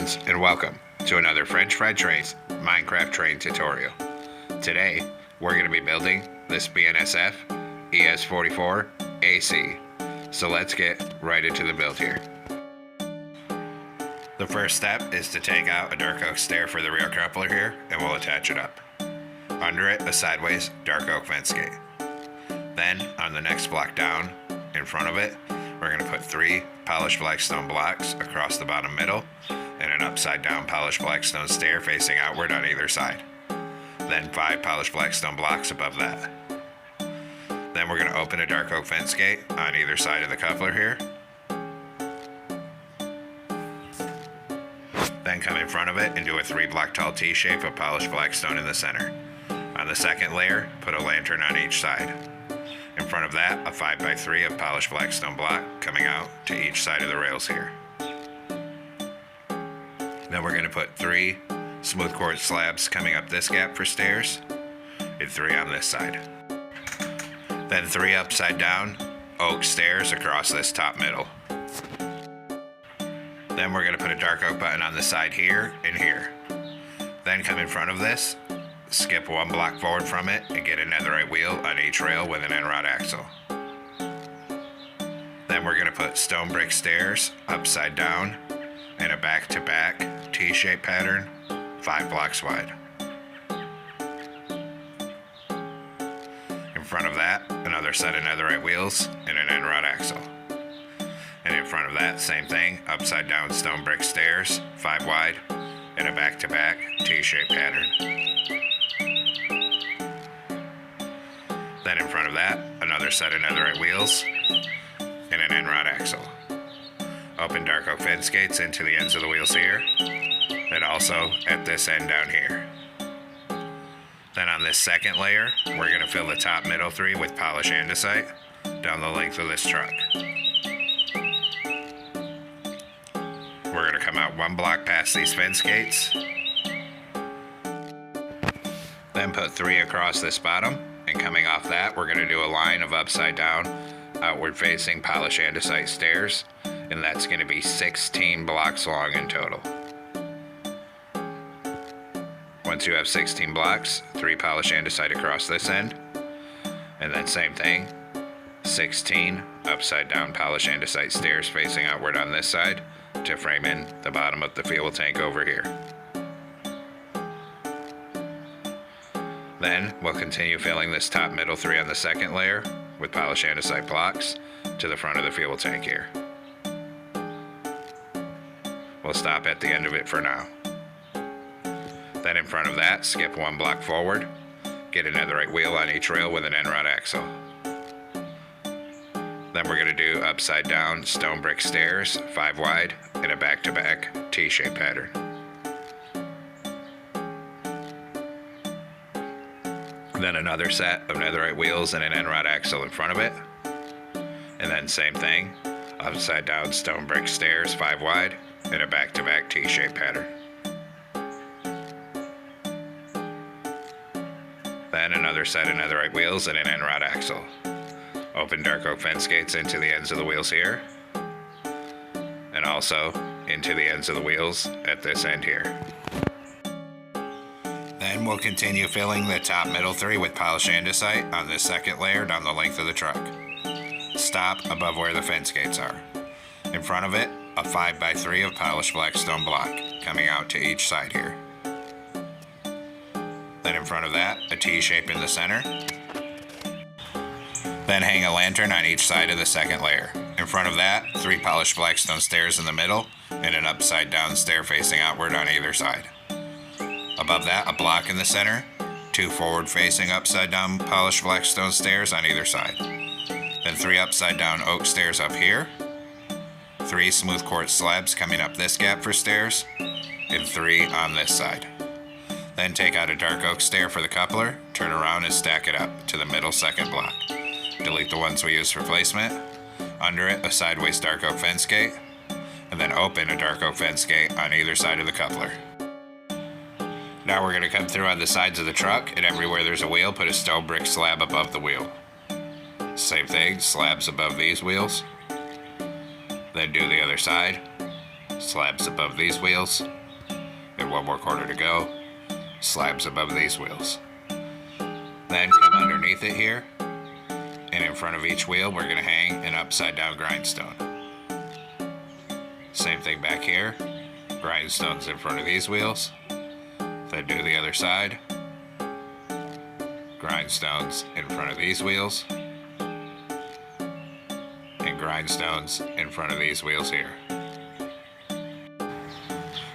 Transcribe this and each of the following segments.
friends, and welcome to another French Fried Trains Minecraft train tutorial. Today, we're going to be building this BNSF ES44AC. So let's get right into the build here. The first step is to take out a dark oak stair for the rear coupler here, and we'll attach it up. Under it, a sideways dark oak fence gate. Then, on the next block down, in front of it, we're going to put 3 polished black stone blocks across the bottom middle and an upside down polished black stone stair facing outward on either side. Then 5 polished black stone blocks above that. Then we're going to open a dark oak fence gate on either side of the coupler here. Then come in front of it and do a 3 block tall T shape of polished black stone in the center. On the second layer, put a lantern on each side. In front of that, a 5x3 of polished black stone block coming out to each side of the rails here. Then we're going to put 3 smooth quartz slabs coming up this gap for stairs, and 3 on this side. Then 3 upside down oak stairs across this top middle. Then we're going to put a dark oak button on the side here and here. Then come in front of this, skip 1 block forward from it, and get a netherite wheel on each rail with an end rod axle. Then we're going to put stone brick stairs upside down in a back-to-back T-shaped pattern, 5 blocks wide. In front of that, another set of netherite wheels and an end rod axle. And in front of that, same thing, upside down stone brick stairs, 5 wide, in a back-to-back T-shaped pattern. Then in front of that, another set of netherite wheels and an end rod axle. Open dark oak fence gates into the ends of the wheels here, and also at this end down here. Then on this second layer, we're going to fill the top middle 3 with polished andesite down the length of this truck. We're going to come out 1 block past these fence gates, then put 3 across this bottom, and coming off that, we're going to do a line of upside down, outward facing polished andesite stairs, and that's going to be 16 blocks long in total. Once you have 16 blocks, 3 polished andesite across this end, and then same thing, 16 upside down polished andesite stairs facing outward on this side to frame in the bottom of the fuel tank over here. Then we'll continue filling this top middle 3 on the second layer with polished andesite blocks to the front of the fuel tank here. We'll stop at the end of it for now. Then in front of that, skip 1 block forward, get a netherite wheel on each rail with an end rod axle. Then we're going to do upside down stone brick stairs, 5 wide, in a back-to-back T-shaped pattern. Then another set of netherite wheels and an end rod axle in front of it. And then same thing, upside down stone brick stairs, 5 wide, in a back-to-back T-shaped pattern. Then another set of netherite wheels and an end rod axle. Open dark oak fence gates into the ends of the wheels here, and also into the ends of the wheels at this end here. Then we'll continue filling the top middle 3 with polished andesite on this second layer down the length of the truck. Stop above where the fence gates are. In front of it, a 5x3 of polished black stone block coming out to each side here. Then in front of that, a T shape in the center. Then hang a lantern on each side of the second layer. In front of that, 3 polished black stone stairs in the middle and an upside down stair facing outward on either side. Above that, a block in the center, 2 forward facing upside down polished black stone stairs on either side. Then 3 upside down oak stairs up here, 3 smooth quartz slabs coming up this gap for stairs, and 3 on this side. Then take out a dark oak stair for the coupler, turn around and stack it up to the middle second block. Delete the ones we used for placement. Under it, a sideways dark oak fence gate, and then open a dark oak fence gate on either side of the coupler. Now we're going to come through on the sides of the truck, and everywhere there's a wheel, put a stone brick slab above the wheel. Same thing, slabs above these wheels. Then do the other side, slabs above these wheels, one more corner to go. Slabs above these wheels. Then come underneath it here, and in front of each wheel we're going to hang an upside down grindstone. Same thing back here, grindstones in front of these wheels. Then do the other side, grindstones in front of these wheels, and grindstones in front of these wheels here.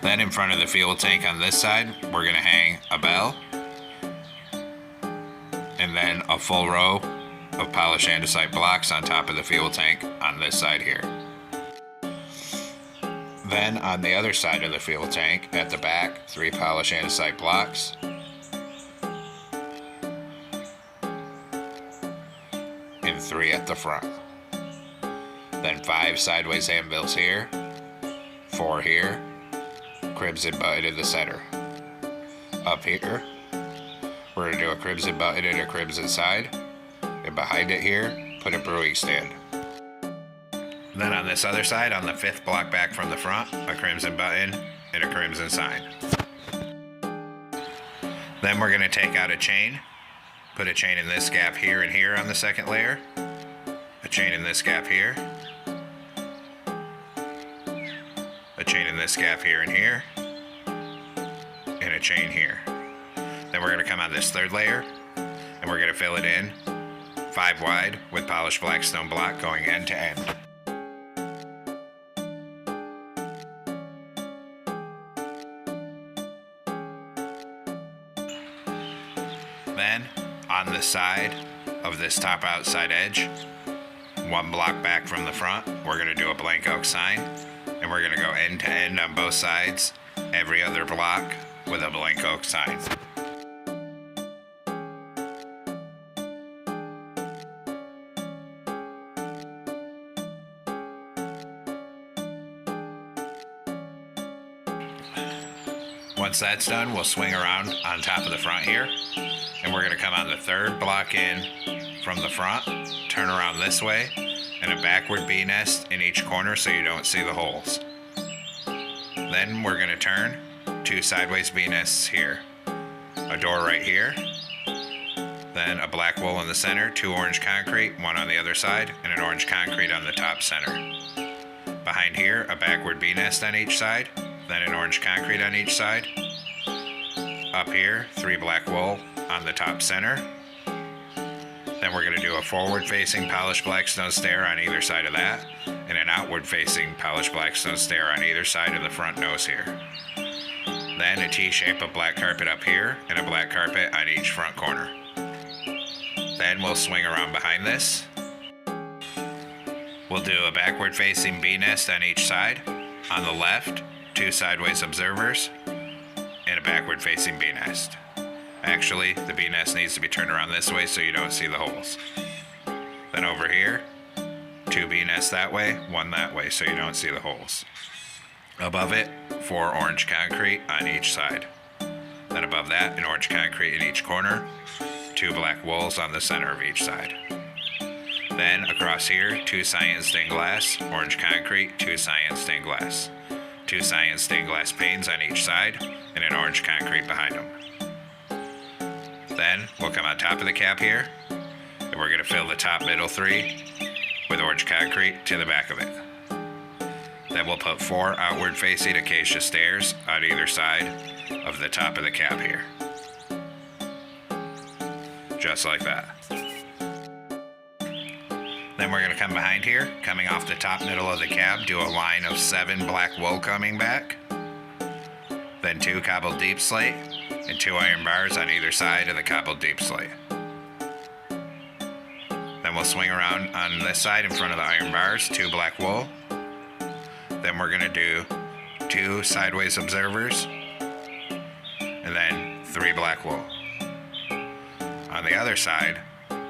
Then in front of the fuel tank on this side, we're going to hang a bell, and then a full row of polished andesite blocks on top of the fuel tank on this side here. Then on the other side of the fuel tank, at the back, 3 polished andesite blocks. And 3 at the front. Then 5 sideways anvils here, 4 here, crimson button in the center. Up here, we're going to do a crimson button and a crimson side, and behind it here, put a brewing stand. Then on this other side, on the 5th block back from the front, a crimson button and a crimson sign. Then we're going to take out a chain, put a chain in this gap here and here on the second layer, a chain in this gap here, a chain in this gap here and here, and a chain here. Then we're going to come on this 3rd layer, and we're going to fill it in 5 wide with polished blackstone block going end to end. Then on the side of this top outside edge, 1 block back from the front, we're going to do a blank oak sign, and we're going to go end to end on both sides, every other block with a blank oak sign. Once that's done, we'll swing around on top of the front here, and we're going to come on the 3rd block in from the front, turn around this way, and a backward B-nest in each corner so you don't see the holes. Then we're going to turn 2 sideways B-nests here, a door right here, then a black wool in the center, 2 orange concrete, 1 on the other side, and an orange concrete on the top center. Behind here, a backward B-nest on each side, then an orange concrete on each side. Up here, 3 black wool on the top center. Then we're going to do a forward-facing polished blackstone stair on either side of that, and an outward-facing polished blackstone stair on either side of the front nose here. Then a T-shape of black carpet up here, and a black carpet on each front corner. Then we'll swing around behind this. We'll do a backward-facing B-nest on each side. On the left, 2 sideways observers, and a backward-facing B-nest. Actually, the B-nest needs to be turned around this way so you don't see the holes. Then over here, 2 B-nests that way, 1 that way so you don't see the holes. Above it, 4 orange concrete on each side. Then above that, an orange concrete in each corner, 2 black wools on the center of each side. Then across here, 2 cyan stained glass, orange concrete, 2 cyan stained glass. 2 cyan stained glass panes on each side, and an orange concrete behind them. Then we'll come on top of the cap here, and we're going to fill the top middle 3 with orange concrete to the back of it. Then we'll put 4 outward facing acacia stairs on either side of the top of the cap here. Just like that. Then we're going to come behind here, coming off the top middle of the cab, do a line of 7 black wool coming back, then 2 cobbled deep slate, and 2 iron bars on either side of the cobbled deep slate. Then we'll swing around on this side in front of the iron bars, 2 black wool. Then we're going to do 2 sideways observers, and then 3 black wool. On the other side,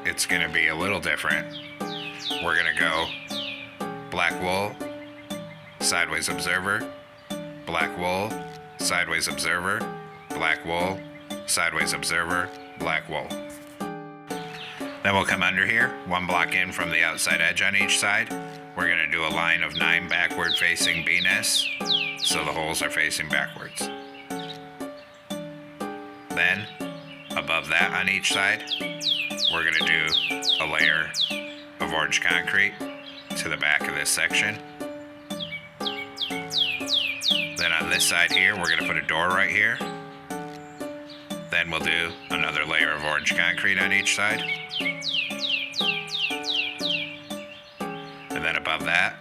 it's going to be a little different. We're going to go black wool, sideways observer, black wool, sideways observer, black wool, sideways observer, black wool. Then we'll come under here, 1 block in from the outside edge on each side. We're going to do a line of 9 backward facing B-nests, so the holes are facing backwards. Then, above that on each side, we're going to do a layer of orange concrete to the back of this section. Then on this side here, we're going to put a door right here. Then we'll do another layer of orange concrete on each side. And then above that,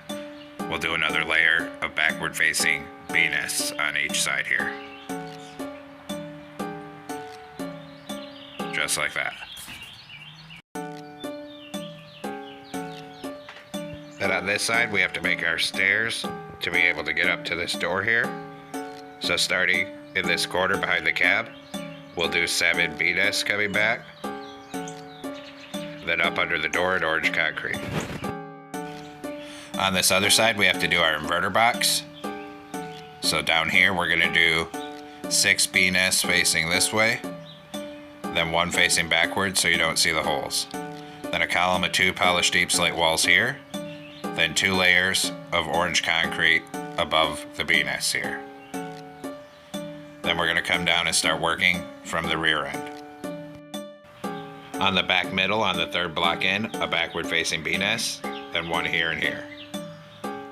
we'll do another layer of backward facing BNS on each side here. Just like that. Then on this side, we have to make our stairs to be able to get up to this door here. So starting in this corner behind the cab, we'll do 7 BNS coming back. Then up under the door in orange concrete. On this other side, we have to do our inverter box. So down here, we're going to do 6 BNS facing this way. Then 1 facing backwards so you don't see the holes. Then a column of 2 polished deep slate walls here. Then 2 layers of orange concrete above the BNS here. Then we're going to come down and start working from the rear end. On the back middle, on the 3rd block in, a backward facing BNS, then 1 here and here.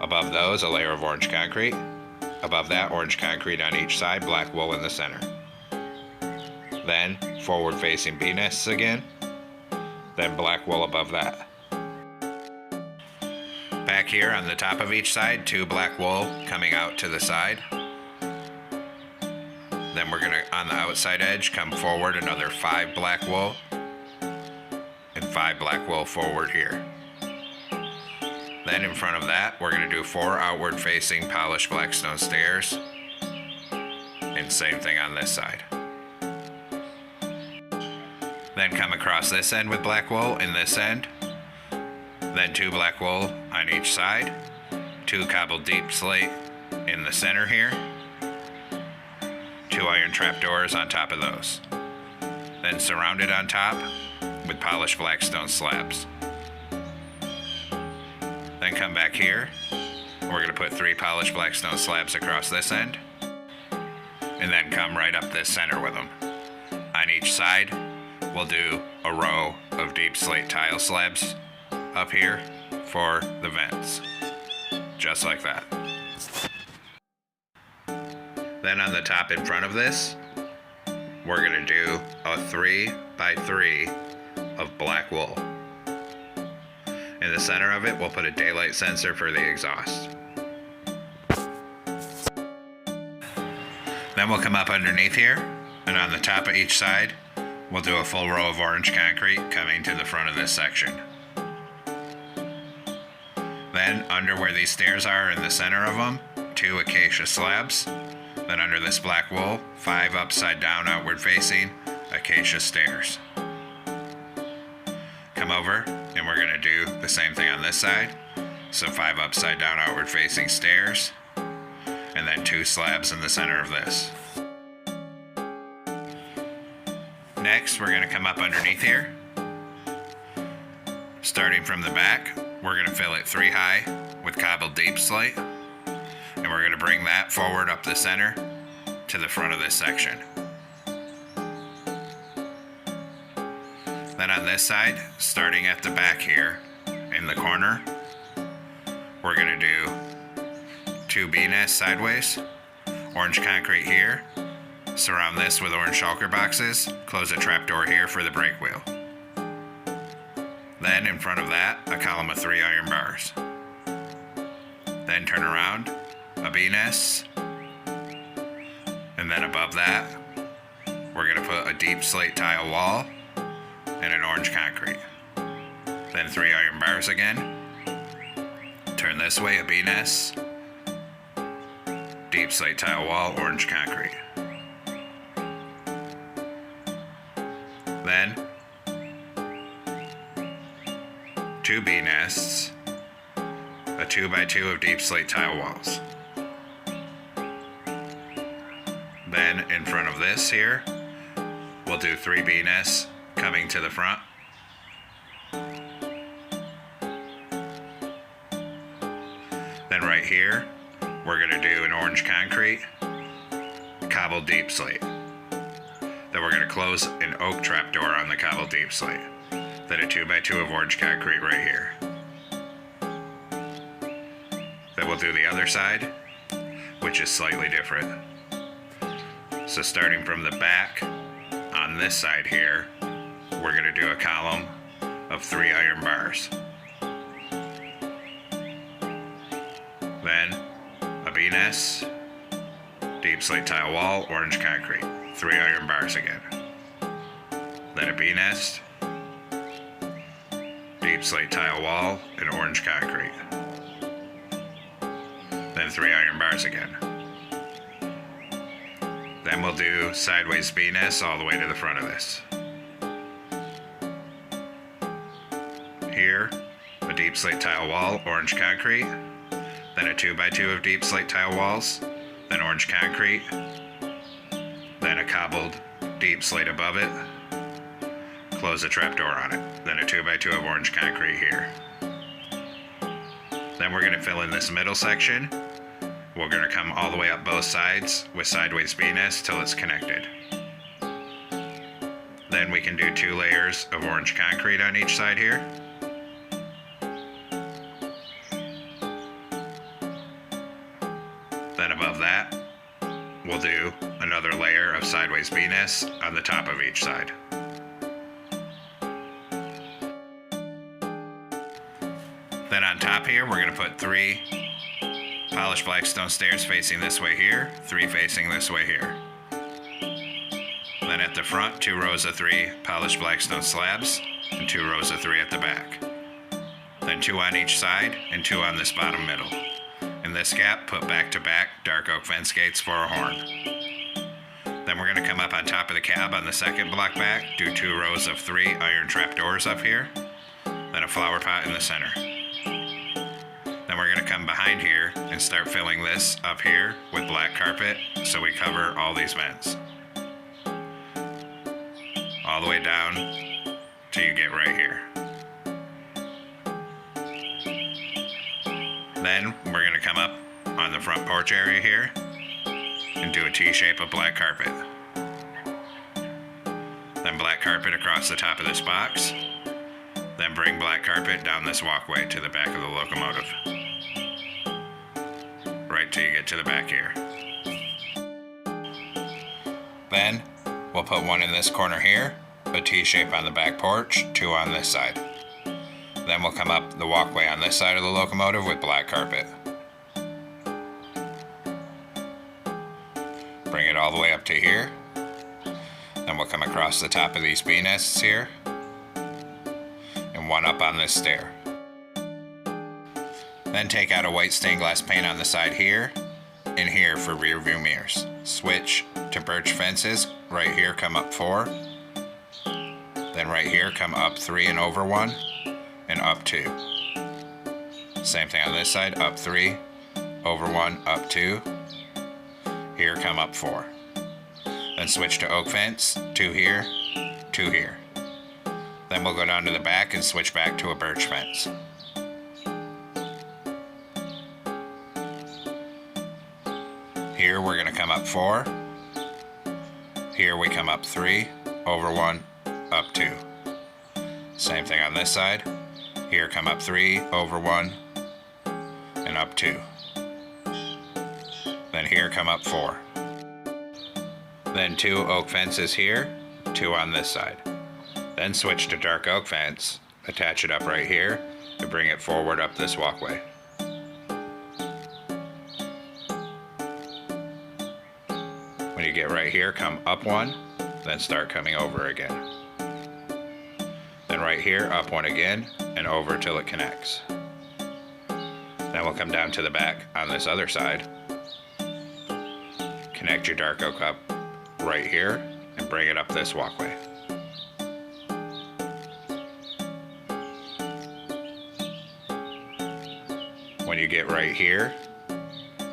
Above those, a layer of orange concrete. Above that, orange concrete on each side, black wool in the center. Then forward facing BNS again, then black wool above that. Back here on the top of each side, 2 black wool coming out to the side. Then we're gonna, on the outside edge, come forward another 5 black wool and 5 black wool forward here. Then in front of that, we're gonna do 4 outward facing polished black stone stairs, and same thing on this side. Then come across this end with black wool and this end. Then 2 black wool on each side, 2 cobbled deep slate in the center here, 2 iron trapdoors on top of those. Then surrounded on top with polished black stone slabs. Then come back here, we're going to put 3 polished black stone slabs across this end, and then come right up this center with them. On each side, we'll do a row of deep slate tile slabs up here for the vents, just like that. Then on the top in front of this, we're going to do a 3 by 3 of black wool. In the center of it, we'll put a daylight sensor for the exhaust. Then we'll come up underneath here, and on the top of each side, we'll do a full row of orange concrete coming to the front of this section. Then under where these stairs are in the center of them, 2 acacia slabs. Then under this black wool, 5 upside down outward facing acacia stairs. Come over, and we're going to do the same thing on this side. So 5 upside down outward facing stairs, and then 2 slabs in the center of this. Next, we're going to come up underneath here. Starting from the back, we're going to fill it 3 high with cobbled deep slate, and we're going to bring that forward up the center to the front of this section. Then on this side, starting at the back here in the corner, we're going to do 2 BNS sideways, orange concrete here, surround this with orange shulker boxes, close a trapdoor here for the brake wheel. Then in front of that, a column of 3 iron bars. Then turn around, a BNS, and then above that, we're going to put a deep slate tile wall and an orange concrete. Then 3 iron bars again. Turn this way, a BNS, deep slate tile wall, orange concrete. Then 2 BNS, a 2 by 2 of deep slate tile walls. Then in front of this here, we'll do 3 BNS coming to the front. Then right here, we're going to do an orange concrete, cobbled deep slate. Then we're going to close an oak trapdoor on the cobbled deep slate. Then a 2x2 of orange concrete right here. Then we'll do the other side, which is slightly different. So starting from the back on this side here, we're going to do a column of 3 iron bars. Then a BNS, deep slate tile wall, orange concrete, 3 iron bars again. Then a BNS, deep slate tile wall, and orange concrete. Then 3 iron bars again. Then we'll do sideways BNS all the way to the front of this. Here, a deep slate tile wall, orange concrete. Then a 2x2 of deep slate tile walls. Then orange concrete. Then a cobbled deep slate above it. Close a trapdoor on it. Then a 2x2 of orange concrete here. Then we're going to fill in this middle section. We're going to come all the way up both sides with sideways BNS till it's connected. Then we can do 2 layers of orange concrete on each side here. Then above that, we'll do another layer of sideways BNS on the top of each side. Then on top here, we're going to put 3 polished blackstone stairs facing this way here, 3 facing this way here. Then at the front, 2 rows of 3 polished blackstone slabs, and 2 rows of 3 at the back. Then 2 on each side, and 2 on this bottom middle. In this gap, put back-to-back dark oak fence gates for a horn. Then we're going to come up on top of the cab on the second block back, do 2 rows of 3 iron trapdoors up here, then a flower pot in the center. Then we're going to come behind here and start filling this up here with black carpet so we cover all these vents. All the way down till you get right here. Then we're going to come up on the front porch area here and do a T-shape of black carpet. Then black carpet across the top of this box. Then bring black carpet down this walkway to the back of the locomotive. Right till you get to the back here. Then we'll put 1 in this corner here, a T-shape on the back porch, 2 on this side. Then we'll come up the walkway on this side of the locomotive with black carpet. Bring it all the way up to here. Then we'll come across the top of these bee nests here. And 1 up on this stair. Then take out a white stained glass paint on the side here and here for rear view mirrors. Switch to birch fences. Right here come up 4. Then right here come up 3 and over 1 and up 2. Same thing on this side, up 3, over 1, up 2. Here come up 4. Then switch to oak fence, 2 here, 2 here. Then we'll go down to the back and switch back to a birch fence. Here we're going to come up 4. Here we come up 3, over 1, up 2. Same thing on this side. Here come up 3, over 1, and up 2. Then here come up 4. Then 2 oak fences here, 2 on this side. Then switch to dark oak fence, attach it up right here, and bring it forward up this walkway. When you get right here, come up 1, then start coming over again. Then right here, up 1 again, and over till it connects. Then we'll come down to the back on this other side. Connect your dark oak up right here, and bring it up this walkway. When you get right here,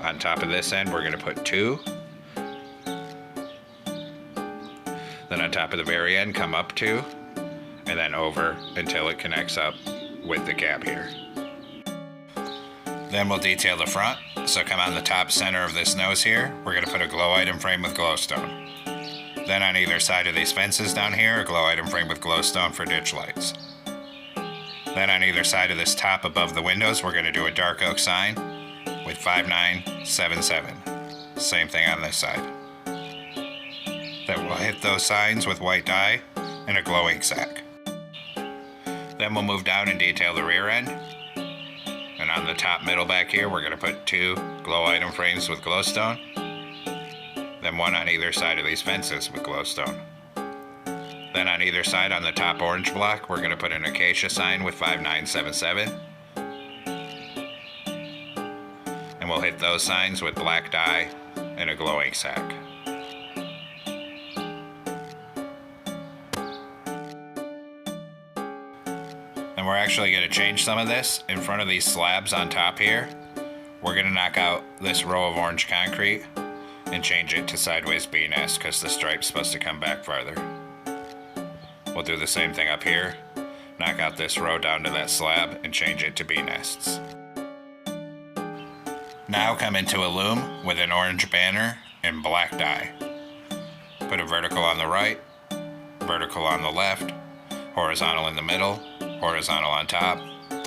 on top of this end, we're going to put 2. Then on top of the very end, come up 2, and then over until it connects up with the cab here. Then we'll detail the front. So come on the top center of this nose here, we're going to put a glow item frame with glowstone. Then on either side of these fences down here, a glow item frame with glowstone for ditch lights. Then on either side of this top above the windows, we're going to do a dark oak sign with 5977. Same thing on this side. Then we'll hit those signs with white dye and a glow ink sac. Then we'll move down and detail the rear end. And on the top middle back here, we're going to put 2 glow item frames with glowstone. Then 1 on either side of these fences with glowstone. Then on either side on the top orange block, we're going to put an acacia sign with 5977. And we'll hit those signs with black dye and a glow ink sac. And we're actually going to change some of this. In front of these slabs on top here, we're going to knock out this row of orange concrete and change it to sideways BNS because the stripe's supposed to come back farther. We'll do the same thing up here. Knock out this row down to that slab and change it to B-nests. Now come into a loom with an orange banner and black dye. Put a vertical on the right, vertical on the left, horizontal in the middle, horizontal on top,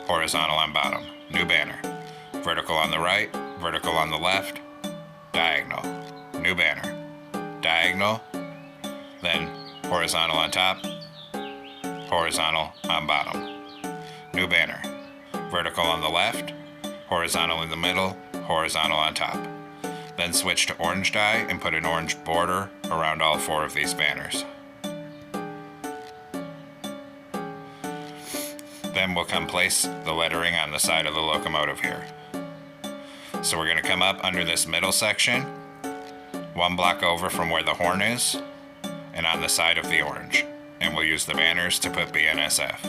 horizontal on bottom. New banner. Vertical on the right, vertical on the left, diagonal. New banner. Diagonal, then horizontal on top, horizontal on bottom. New banner. Vertical on the left, horizontal in the middle, horizontal on top. Then switch to orange dye and put an orange border around all 4 of these banners. Then we'll come place the lettering on the side of the locomotive here. So we're going to come up under this middle section, 1 block over from where the horn is, and on the side of the orange. And we'll use the banners to put BNSF.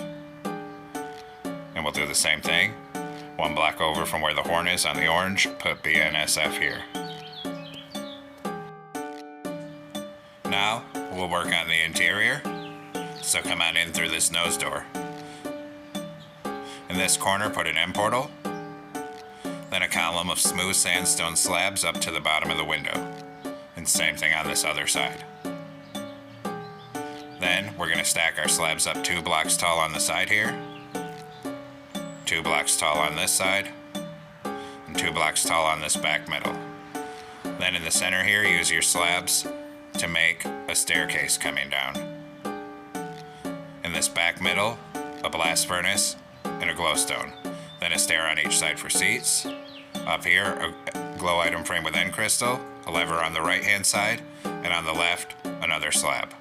And we'll do the same thing. 1 block over from where the horn is on the orange, put BNSF here. Now, we'll work on the interior. So come on in through this nose door. In this corner, put an end portal. Then a column of smooth sandstone slabs up to the bottom of the window. And same thing on this other side. Then we're going to stack our slabs up 2 blocks tall on the side here, 2 blocks tall on this side, and 2 blocks tall on this back middle. Then in the center here, use your slabs to make a staircase coming down. In this back middle, a blast furnace and a glowstone. Then a stair on each side for seats. Up here, a glow item frame with end crystal, a lever on the right hand side, and on the left, another slab.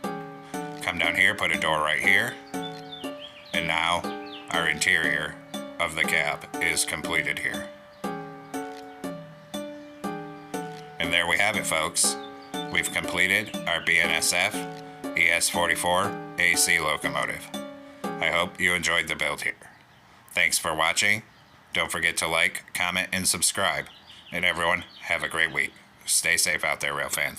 Come down here, put a door right here, and now our interior of the cab is completed here. And there we have it, folks. We've completed our BNSF ES44AC locomotive. I hope you enjoyed the build here. Thanks for watching. Don't forget to like, comment, and subscribe. And everyone, have a great week. Stay safe out there, rail fans.